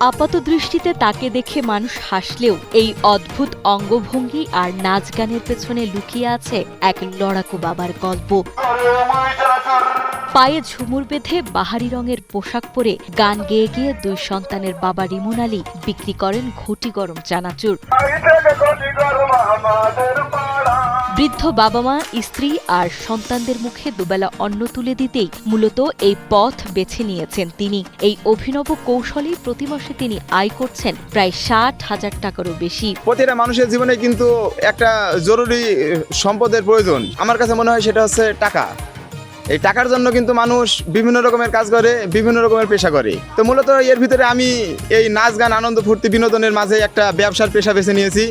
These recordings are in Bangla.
আপাতদৃষ্টিতে তাকে দেখে মানুষ হাসলেও এই অদ্ভুত অঙ্গভঙ্গি আর নাচ গানের পেছনে লুকিয়ে আছে এক লড়াকু বাবার গল্প। পায়ে ঝুমুর বেঁধে বাহারি রঙের পোশাক পরে গান গেয়ে গিয়ে দুই সন্তানের বাবা রিমন আলী বিক্রি করেন ঘটি গরম চানাচুর। বৃদ্ধ বাবা মা, স্ত্রী আর সন্তানদের মুখে দুবেলা অন্ন তুলে দিতেই মূলত এই পথ বেছে নিয়েছেন তিনি। এই অভিনব কৌশলে প্রতি মাসে তিনি আয় করছেন প্রায় ৬০,০০০ টাকারও বেশি। প্রতিটা মানুষের জীবনে কিন্তু একটা জরুরি সম্পদের প্রয়োজন। আমার কাছে মনে হয় সেটা হচ্ছে টাকা। এই টাকার জন্য কিন্তু মানুষ বিভিন্ন রকমের কাজ করে, বিভিন্ন রকমের পেশা করে। তো মূলত এর ভিতরে আমি এই নাচ গান আনন্দ ফুর্তি বিনোদনের মাঝে একটা ব্যবসার পেশা বেছে নিয়েছি।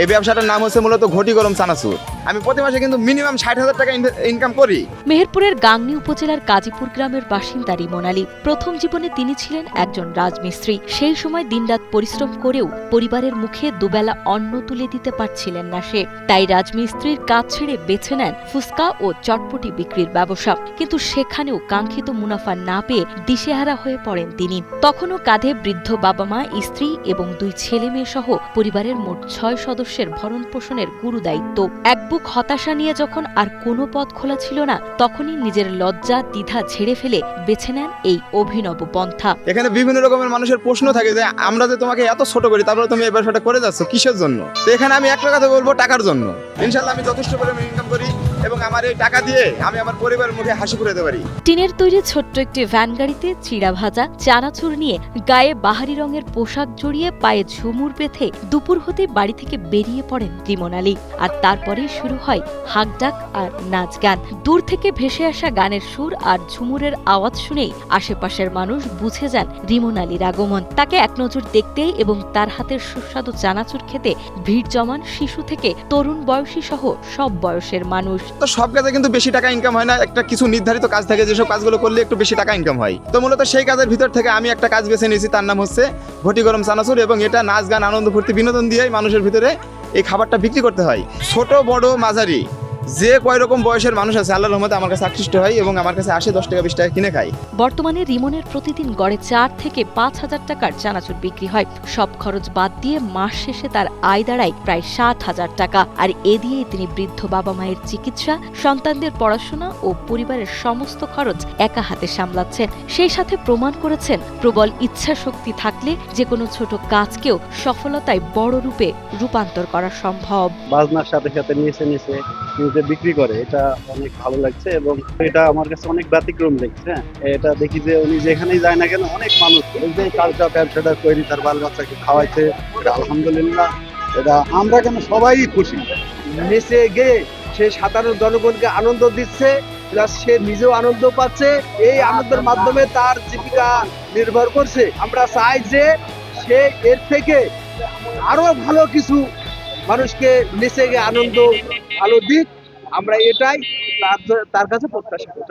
এই ব্যবসাটার নাম হচ্ছে মূলত ঘটি গরম চানাচুর। আমি প্রতি মাসে কিন্তু মিনিমাম ৬০,০০০ টাকা ইনকাম করি। মেহেরপুরের গাংনী উপজেলার কাজীপুর গ্রামের বাসিন্দা রিমন আলী। প্রথম জীবনে তিনি ছিলেন একজন রাজমিস্ত্রি। সেই সময় দিনরাত পরিশ্রম করেও পরিবারের মুখে দুবেলা অন্ন তুলে দিতে পারছিলেন না সে। তাই রাজমিস্ত্রির কাজ ছেড়ে বেছে নেন ফুচকা ও চটপটি বিক্রির ব্যবসা। কিন্তু সেখানেও কাঙ্ক্ষিত মুনাফা না পেয়ে দিশেহারা হয়ে পড়েন তিনি। তখনও কাঁধে বৃদ্ধ বাবা মা, স্ত্রী এবং দুই ছেলে মেয়ে সহ পরিবারের মোট ৬ সদস্যের ভরণ পোষণের গুরু দায়িত্ব। এক বুক হতাশা নিয়ে যখন আর কোনো পথ খোলা ছিল না, তখনই নিজের লজ্জা দ্বিধা ঝেড়ে ফেলে বেছে নেন এই অভিনব পন্থা। এখানে বিভিন্ন রকমের মানুষের প্রশ্ন থাকে যে আমরা যে তোমাকে এত ছোট করি, তারপরে তুমি এই ব্যবসাটা করে যাচ্ছ কিসের জন্য? তো এখানে আমি একটা কথা বলবো, টাকার জন্য। ইনশাআল্লাহ আমি যথেষ্ট পরিমাণে ইনকাম করি এবং আমার এই টাকা দিয়ে আমি আমার পরিবারের মুখে হাসি ফুটাতে পারি। টিনের তৈরি ছোট্ট একটি ভ্যান গাড়িতে চিড়া ভাজা, চানাচুর নিয়ে গায়ে বাহারি রঙের পোশাক জড়িয়ে পায়ে ঝুমুর বেঁধে দুপুর হতে বাড়ি থেকে বেরিয়ে পড়েন রিমন আলী। আর তারপরেই শুরু হয় হাঁকডাক আর নাচ গান। দূর থেকে ভেসে আসা গানের সুর আর ঝুমুরের আওয়াজ শুনেই আশেপাশের মানুষ বুঝে যান রিমন আলীর আগমন। তাকে এক নজর দেখতেই এবং তার হাতের সুস্বাদু চানাচুর খেতে ভিড় জমান শিশু থেকে তরুণ বয়সী সহ সব বয়সের মানুষ। তো সব কাজে কিন্তু বেশি টাকা ইনকাম হয় না, একটা কিছু নির্ধারিত কাজ থাকে যেসব কাজগুলো করলে একটু বেশি টাকা ইনকাম হয়। তো মূলত সেই কাজের ভিতর থেকে আমি একটা কাজ বেছে নিয়েছি, তার নাম হচ্ছে ঘটি গরম চানাচুর। এবং এটা নাচ গান আনন্দ ফুর্তি বিনোদন দিয়েই মানুষের ভিতরে এই খাবারটা বিক্রি করতে হয়। ছোট বড় মাঝারি যে কয় রকম বয়সের মানুষ আছে আল্লাহর রহমতে আমার কাছে আকৃষ্ট হয় এবং আমার কাছে আসে 10 টাকা 20 টাকা কিনে খায়। বর্তমানে রিমনের প্রতিদিন গড়ে ৪ থেকে ৫,০০০ টাকার চানাচুর বিক্রি হয়। সব খরচ বাদ দিয়ে মাস শেষে তার আয় দাঁড়ায় প্রায় ৬০,০০০ টাকা। আর এ দিয়েই তিনি বৃদ্ধ বাবা মায়ের চিকিৎসা, সন্তানদের পড়াশোনা ও পরিবারের সমস্ত খরচ একা হাতে সামলাচ্ছেন। সেই সাথে প্রমাণ করেছেন প্রবল ইচ্ছা শক্তি থাকলে যে কোনো ছোট কাজকেও সফলতায় বড় রূপে রূপান্তর করা সম্ভব। বাজনার সাথে সাথে নিচে বিক্রি করে, এটা অনেক ভালো লাগছে এবং এটা আমার কাছে অনেক ব্যতিক্রম লাগছে। এটা দেখি যে উনি যেখানেই যায় না কেন অনেক মানুষ এই যে কাজটা ব্যবসাটা তৈরি, তার বাল বাচ্চাকে খাওয়াইছে, আলহামদুলিল্লাহ। এটা আমরা কেন সবাই খুশি। নিচে গিয়ে সে সাধারণ জনগণকে আনন্দ দিচ্ছে, প্লাস সে নিজেও আনন্দ পাচ্ছে। এই আনন্দের মাধ্যমে তার জীবিকা নির্ভর করছে। আমরা চাই যে সে এর থেকে আরো ভালো কিছু মানুষকে নিচে গিয়ে আনন্দ ভালো দিক, আমরা এটাই তার কাছে প্রত্যাশা করি।